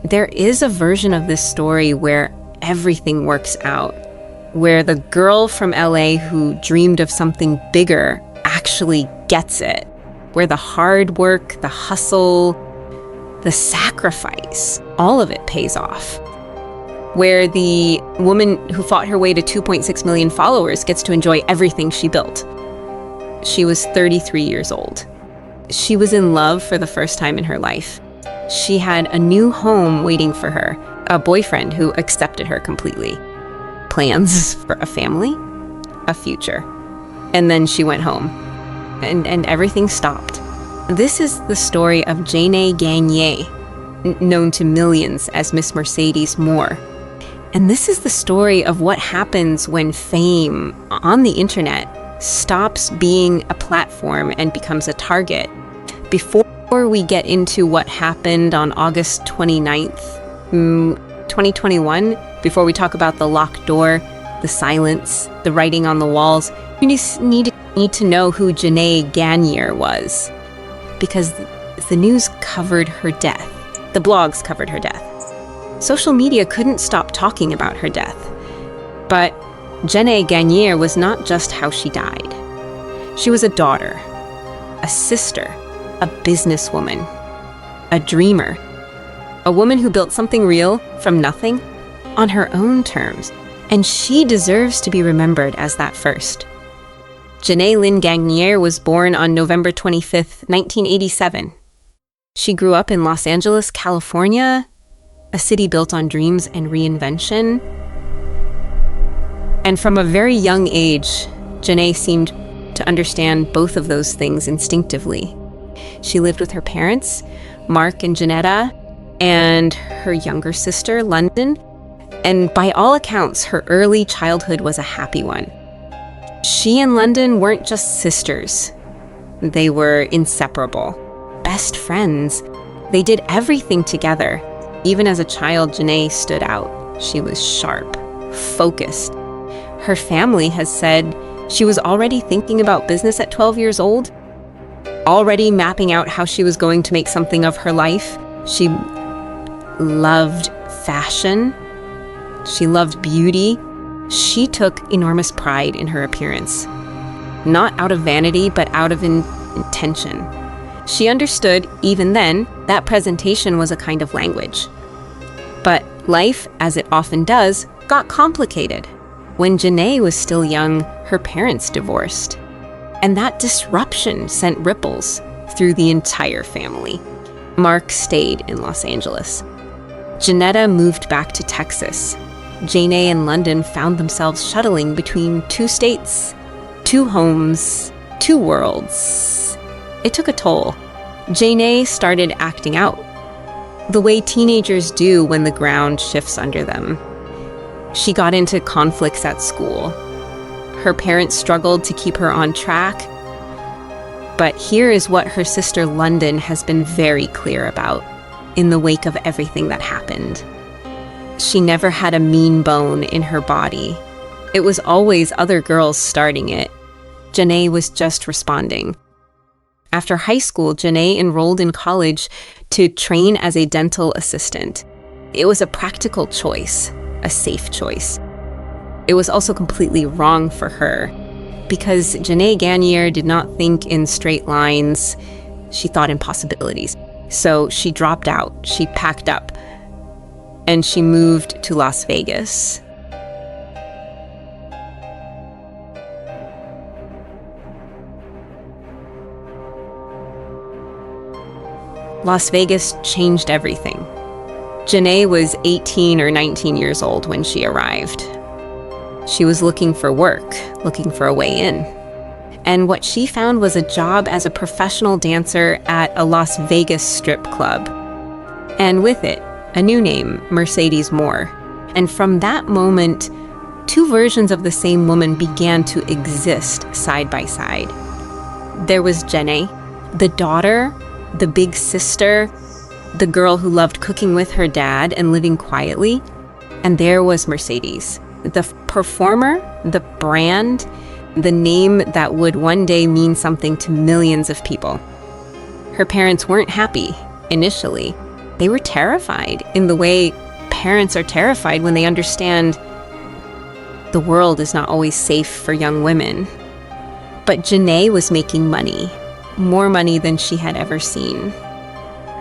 There is a version of this story where everything works out, where the girl from LA who dreamed of something bigger actually gets it, where the hard work, the hustle, the sacrifice, all of it pays off. Where the woman who fought her way to 2.6 million followers gets to enjoy everything she built. She was 33 years old. She was in love for the first time in her life. She had a new home waiting for her, a boyfriend who accepted her completely, plans for a family, a future. And then she went home, and everything stopped. This is the story of Janae Gagnier, known to millions as Miss Mercedes Moore. And this is the story of what happens when fame on the internet stops being a platform and becomes a target. Before we get into what happened on August 29th, 2021, before we talk about the locked door, the silence, the writing on the walls, you just need to know who Janae Gagnier was. Because the news covered her death. The blogs covered her death. Social media couldn't stop talking about her death. But Janae Gagnier was not just how she died. She was a daughter, a sister, a businesswoman, a dreamer, a woman who built something real from nothing on her own terms, and she deserves to be remembered as that first. Janae Lynn Gagnier was born on November 25th, 1987. She grew up in Los Angeles, California, a city built on dreams and reinvention. And from a very young age, Janae seemed to understand both of those things instinctively. She lived with her parents, Mark and Janetta, and her younger sister, London. And by all accounts, her early childhood was a happy one. She and London weren't just sisters. They were inseparable, best friends. They did everything together. Even as a child, Janae stood out. She was sharp, focused. Her family has said she was already thinking about business at 12 years old, already mapping out how she was going to make something of her life. She loved fashion. She loved beauty. She took enormous pride in her appearance, not out of vanity, but out of intention. She understood, even then, that presentation was a kind of language. But life, as it often does, got complicated. When Janae was still young, her parents divorced. And that disruption sent ripples through the entire family. Mark stayed in Los Angeles. Janetta moved back to Texas. Janae and London found themselves shuttling between two states, two homes, two worlds. It took a toll. Janae started acting out, the way teenagers do when the ground shifts under them. She got into conflicts at school. Her parents struggled to keep her on track. But here is what her sister London has been very clear about in the wake of everything that happened. She never had a mean bone in her body. It was always other girls starting it. Janae was just responding. After high school, Janae enrolled in college to train as a dental assistant. It was a practical choice, a safe choice. It was also completely wrong for her, because Janae Gagnier did not think in straight lines. She thought in possibilities. So she dropped out, she packed up, and she moved to Las Vegas. Las Vegas changed everything. Janae was 18 or 19 years old when she arrived. She was looking for work, looking for a way in. And what she found was a job as a professional dancer at a Las Vegas strip club. And with it, a new name, Mercedes Moore. And from that moment, two versions of the same woman began to exist side by side. There was Janae, the daughter, the big sister, the girl who loved cooking with her dad and living quietly. And there was Mercedes, the performer, the brand, the name that would one day mean something to millions of people. Her parents weren't happy initially. They were terrified in the way parents are terrified when they understand the world is not always safe for young women. But Janae was making money, more money than she had ever seen.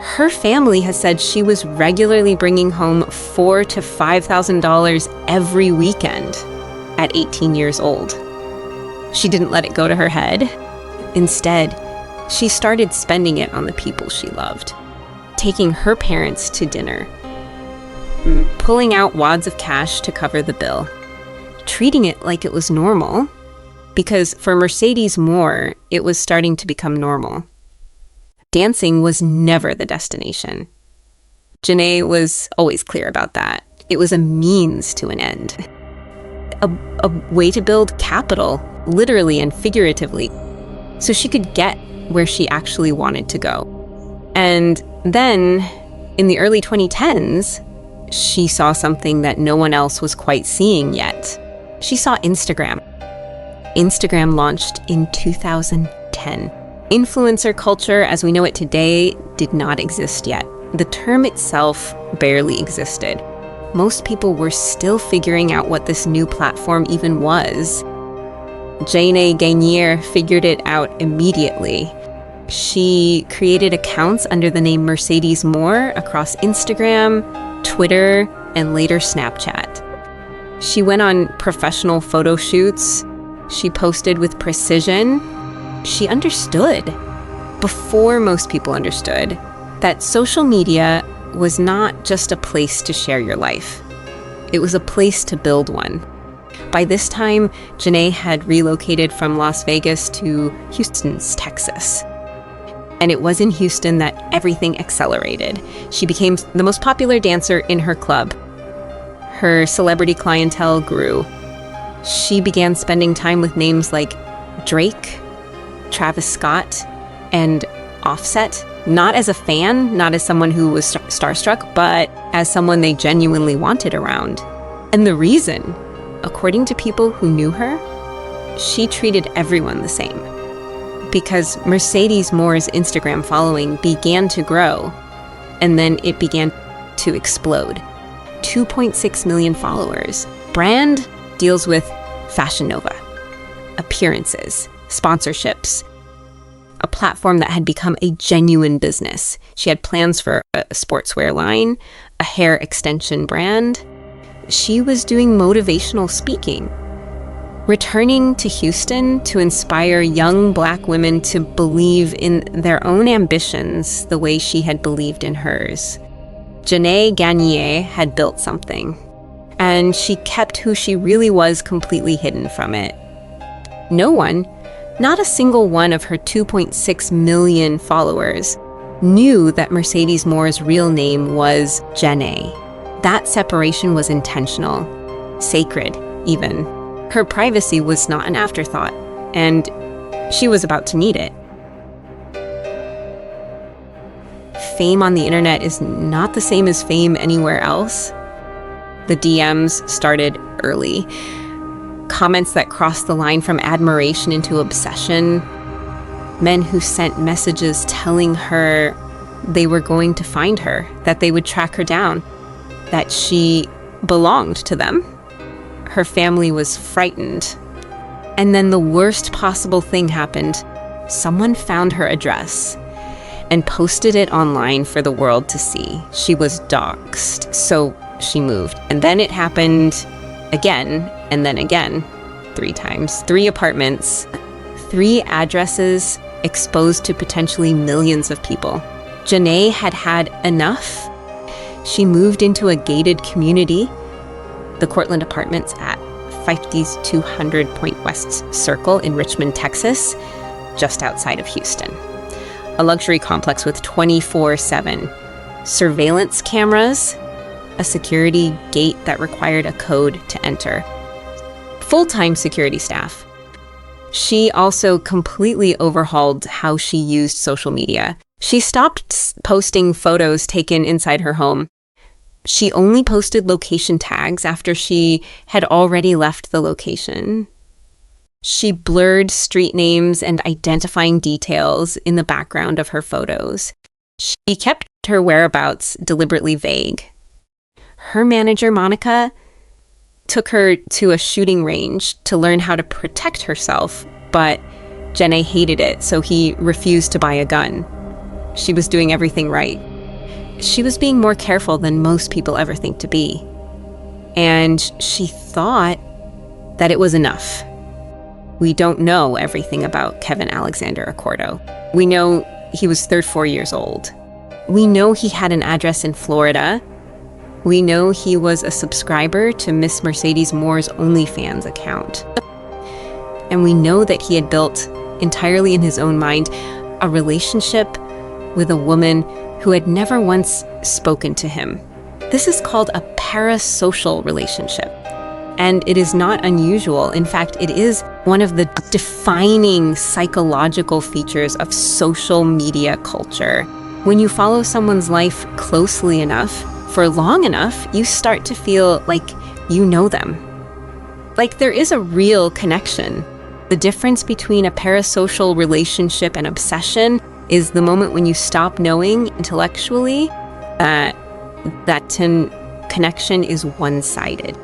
Her family has said she was regularly bringing home $4,000 to $5,000 every weekend at 18 years old. She didn't let it go to her head. Instead, she started spending it on the people she loved, taking her parents to dinner, pulling out wads of cash to cover the bill, treating it like it was normal, because for Mercedes Moore, it was starting to become normal. Dancing was never the destination. Janae was always clear about that. It was a means to an end, a way to build capital, literally and figuratively, so she could get where she actually wanted to go. And then, in the early 2010s, she saw something that no one else was quite seeing yet. She saw Instagram. Instagram launched in 2010. Influencer culture, as we know it today, did not exist yet. The term itself barely existed. Most people were still figuring out what this new platform even was. Janae Gainier figured it out immediately. She created accounts under the name Mercedes Moore across Instagram, Twitter, and later Snapchat. She went on professional photo shoots. She posted with precision. She understood, before most people understood, that social media was not just a place to share your life. It was a place to build one. By this time, Janae had relocated from Las Vegas to Houston, Texas. And it was in Houston that everything accelerated. She became the most popular dancer in her club. Her celebrity clientele grew. She began spending time with names like Drake, Travis Scott, and Offset, not as a fan, not as someone who was starstruck, but as someone they genuinely wanted around. And the reason, according to people who knew her, she treated everyone the same. Because Mercedes Moore's Instagram following began to grow, and then it began to explode. 2.6 million followers. Brand deals with Fashion Nova, appearances, sponsorships, a platform that had become a genuine business. She had plans for a sportswear line, a hair extension brand. She was doing motivational speaking, returning to Houston to inspire young Black women to believe in their own ambitions the way she had believed in hers. Janae Gainier had built something, and she kept who she really was completely hidden from it. No one, not a single one of her 2.6 million followers, knew that Mercedes Moore's real name was Janae. That separation was intentional, sacred even. Her privacy was not an afterthought, and she was about to need it. Fame on the internet is not the same as fame anywhere else. The DMs started early. Comments that crossed the line from admiration into obsession. Men who sent messages telling her they were going to find her, that they would track her down, that she belonged to them. Her family was frightened. And then the worst possible thing happened. Someone found her address and posted it online for the world to see. She was doxxed, so she moved. And then it happened again, and then again, 3 times. 3 apartments, 3 addresses exposed to potentially millions of people. Janae had had enough. She moved into a gated community, the Cortland Apartments at 5200 Point West Circle in Richmond, Texas, just outside of Houston. A luxury complex with 24/7 surveillance cameras, a security gate that required a code to enter, full-time security staff. She also completely overhauled how she used social media. She stopped posting photos taken inside her home. She only posted location tags after she had already left the location. She blurred street names and identifying details in the background of her photos. She kept her whereabouts deliberately vague. Her manager, Monica, took her to a shooting range to learn how to protect herself, but Jenna hated it, so he refused to buy a gun. She was doing everything right. She was being more careful than most people ever think to be. And she thought that it was enough. We don't know everything about Kevin Alexander Accordo. We know he was 34 years old. We know he had an address in Florida. We know he was a subscriber to Miss Mercedes Moore's OnlyFans account. And we know that he had built, entirely in his own mind, a relationship with a woman who had never once spoken to him. This is called a parasocial relationship. And it is not unusual. In fact, it is one of the defining psychological features of social media culture. When you follow someone's life closely enough, for long enough, you start to feel like you know them. Like there is a real connection. The difference between a parasocial relationship and obsession is the moment when you stop knowing intellectually that connection is one-sided.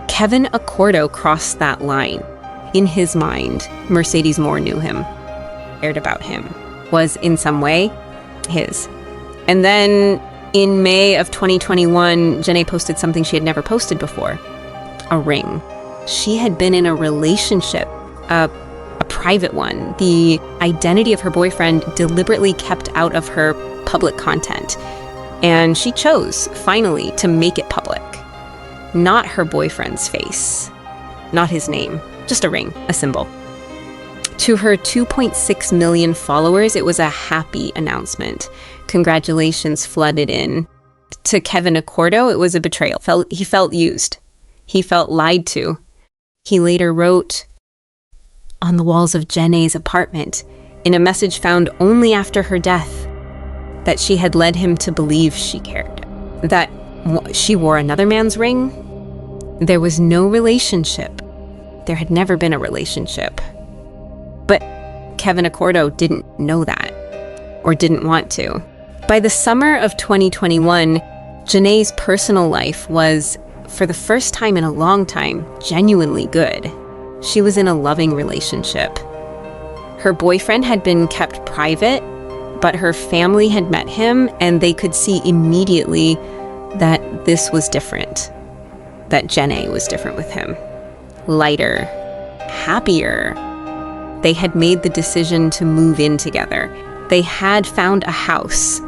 Kevin Accordo crossed that line. In his mind, Mercedes Moore knew him, cared about him, was in some way his. And then in May of 2021, Jenna posted something she had never posted before, a ring. She had been in a relationship, a private one. The identity of her boyfriend deliberately kept out of her public content. And she chose, finally, to make it public. Not her boyfriend's face, not his name, just a ring, a symbol. To her 2.6 million followers, it was a happy announcement. Congratulations flooded in. To Kevin Accordo, it was a betrayal. He felt used. He felt lied to. He later wrote on the walls of Jenna's apartment, in a message found only after her death, that she had led him to believe she cared. That she wore another man's ring. There was no relationship. There had never been a relationship. But Kevin Accordo didn't know that, or didn't want to. By the summer of 2021, Jenna's personal life was, for the first time in a long time, genuinely good. She was in a loving relationship. Her boyfriend had been kept private, but her family had met him, and they could see immediately that this was different, that Jenna was different with him. Lighter, happier. They had made the decision to move in together. They had found a house.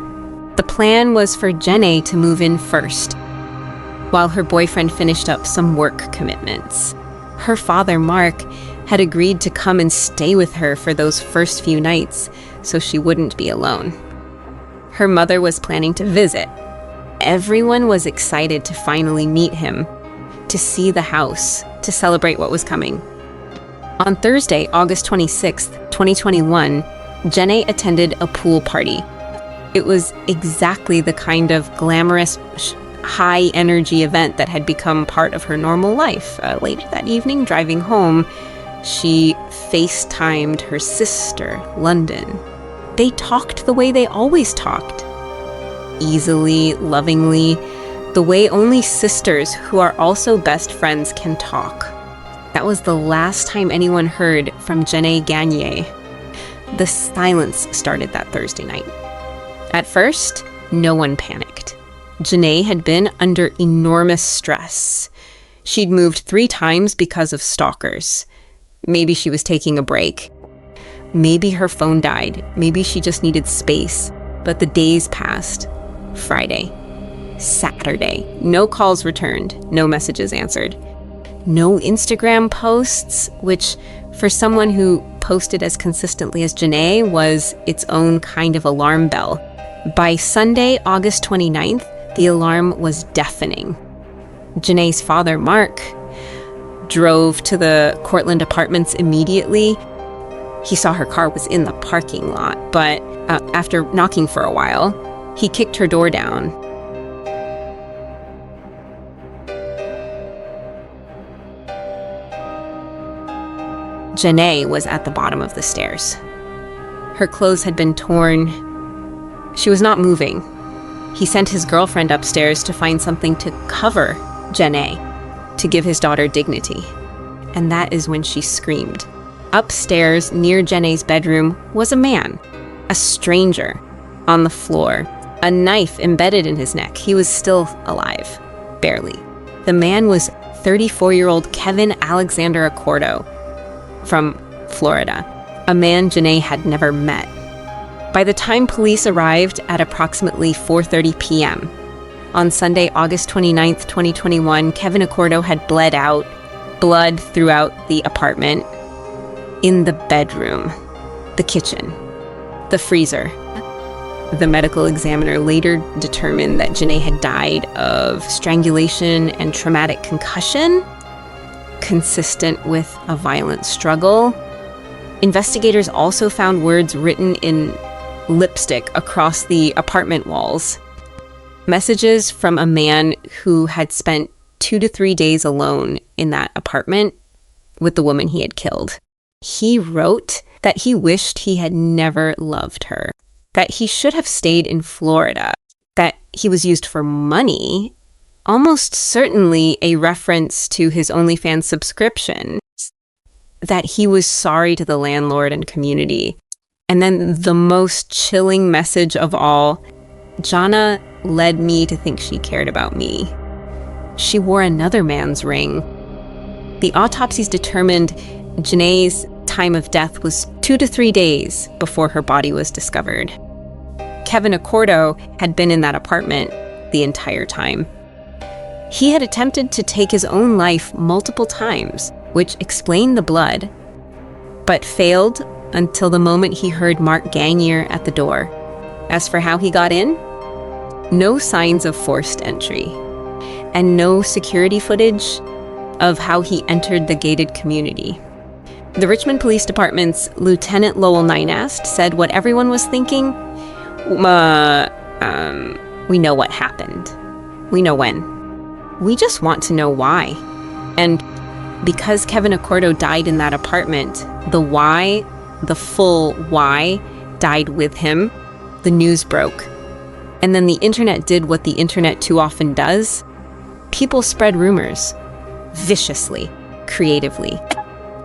The plan was for Jenna to move in first, while her boyfriend finished up some work commitments. Her father, Mark, had agreed to come and stay with her for those first few nights so she wouldn't be alone. Her mother was planning to visit. Everyone was excited to finally meet him, to see the house, to celebrate what was coming. On Thursday, August 26th, 2021, Jenna attended a pool party. It was exactly the kind of glamorous, high-energy event that had become part of her normal life. Later that evening, driving home, she FaceTimed her sister, London. They talked the way they always talked. Easily, lovingly, the way only sisters who are also best friends can talk. That was the last time anyone heard from Jenna Gagne. The silence started that Thursday night. At first, no one panicked. Jenna had been under enormous stress. She'd moved 3 times because of stalkers. Maybe she was taking a break. Maybe her phone died. Maybe she just needed space. But the days passed. Friday, Saturday. No calls returned. No messages answered. No Instagram posts, which for someone who posted as consistently as Jenna was its own kind of alarm bell. By Sunday, August 29th, the alarm was deafening. Jenna's father, Mark, drove to the Cortland apartments immediately. He saw her car was in the parking lot, but after knocking for a while, he kicked her door down. Jenna was at the bottom of the stairs. Her clothes had been torn. She was not moving. He sent his girlfriend upstairs to find something to cover Janae, to give his daughter dignity. And that is when she screamed. Upstairs, near Janae's bedroom, was a man, a stranger, on the floor, a knife embedded in his neck. He was still alive, barely. The man was 34-year-old Kevin Alexander Accordo from Florida, a man Janae had never met. By the time police arrived at approximately 4:30 p.m. on Sunday, August 29th, 2021, Kevin Accordo had bled out, blood throughout the apartment, in the bedroom, the kitchen, the freezer. The medical examiner later determined that Janae had died of strangulation and traumatic concussion, consistent with a violent struggle. Investigators also found words written in lipstick across the apartment walls. Messages from a man who had spent 2 to 3 days alone in that apartment with the woman he had killed. He wrote that he wished he had never loved her, that he should have stayed in Florida, that he was used for money, almost certainly a reference to his OnlyFans subscription, that he was sorry to the landlord and community. And then the most chilling message of all, Jana led me to think she cared about me. She wore another man's ring. The autopsies determined Janae's time of death was 2 to 3 days before her body was discovered. Kevin Accordo had been in that apartment the entire time. He had attempted to take his own life multiple times, which explained the blood, but failed until the moment he heard Mark Gagnier at the door. As for how he got in, no signs of forced entry, and no security footage of how he entered the gated community. The Richmond Police Department's Lieutenant Lowell Ninast said what everyone was thinking, we know what happened. We know when. We just want to know why. And because Kevin Accordo died in that apartment, the why, the full why, died with him. The news broke. And then the internet did what the internet too often does. People spread rumors. Viciously, creatively,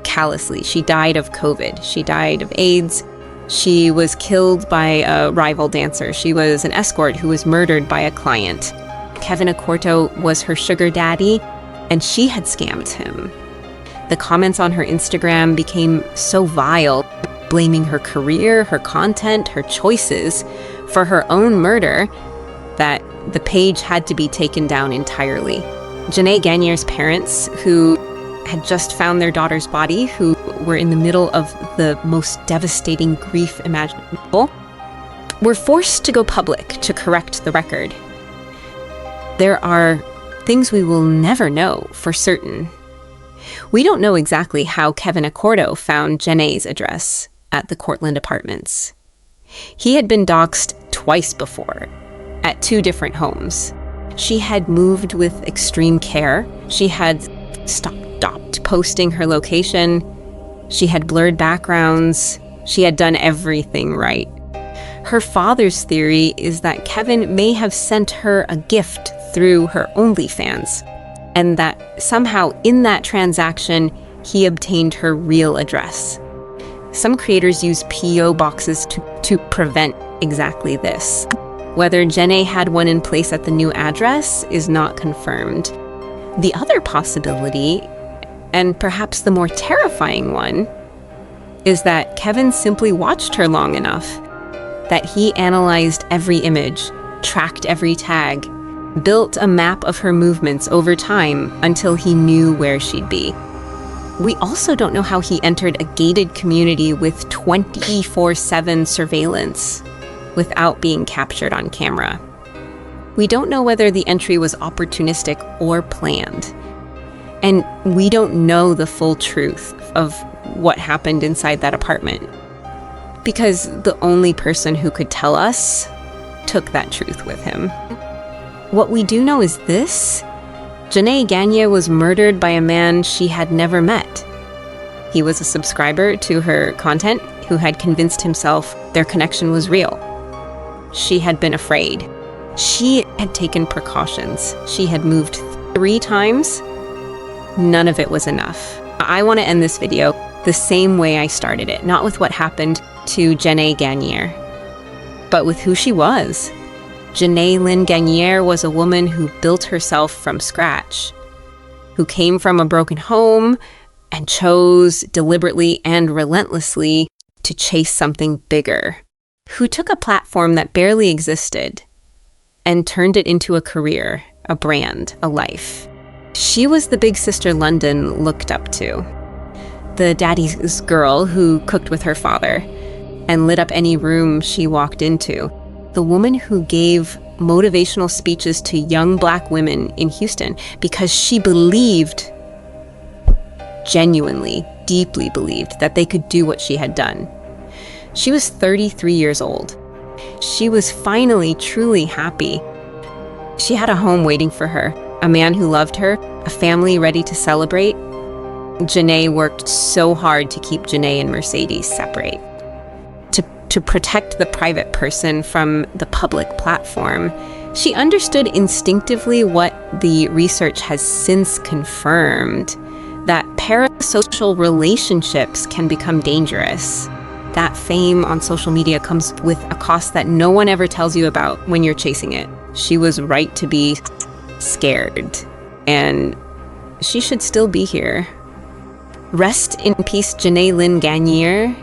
callously. She died of COVID. She died of AIDS. She was killed by a rival dancer. She was an escort who was murdered by a client. Kevin Accordo was her sugar daddy, and she had scammed him. The comments on her Instagram became so vile, blaming her career, her content, her choices for her own murder, that the page had to be taken down entirely. Janae Gagnier's parents, who had just found their daughter's body, who were in the middle of the most devastating grief imaginable, were forced to go public to correct the record. There are things we will never know for certain. We don't know exactly how Kevin Accordo found Janae's address at the Cortland Apartments. He had been doxxed twice before, at 2 different homes. She had moved with extreme care. She had stopped posting her location. She had blurred backgrounds. She had done everything right. Her father's theory is that Kevin may have sent her a gift through her OnlyFans, and that somehow in that transaction, he obtained her real address. Some creators use P.O. boxes to prevent exactly this. Whether Janae had one in place at the new address is not confirmed. The other possibility, and perhaps the more terrifying one, is that Kevin simply watched her long enough, that he analyzed every image, tracked every tag, built a map of her movements over time until he knew where she'd be. We also don't know how he entered a gated community with 24/7 surveillance without being captured on camera. We don't know whether the entry was opportunistic or planned. And we don't know the full truth of what happened inside that apartment, because the only person who could tell us took that truth with him. What we do know is this: Janae Gagnier was murdered by a man she had never met. He was a subscriber to her content who had convinced himself their connection was real. She had been afraid. She had taken precautions. She had moved 3 times. None of it was enough. I want to end this video the same way I started it, not with what happened to Janae Gagnier, but with who she was. Janae Lynn Gagnier was a woman who built herself from scratch, who came from a broken home and chose deliberately and relentlessly to chase something bigger, who took a platform that barely existed and turned it into a career, a brand, a life. She was the big sister London looked up to, the daddy's girl who cooked with her father and lit up any room she walked into, the woman who gave motivational speeches to young Black women in Houston because she believed, genuinely, deeply believed, that they could do what she had done. She was 33 years old. She was finally truly happy. She had a home waiting for her, a man who loved her, a family ready to celebrate. Janae worked so hard to keep Janae and Mercedes separate, to protect the private person from the public platform. She understood instinctively what the research has since confirmed, that parasocial relationships can become dangerous. That fame on social media comes with a cost that no one ever tells you about when you're chasing it. She was right to be scared, and she should still be here. Rest in peace, Janae Lynn Gagnier.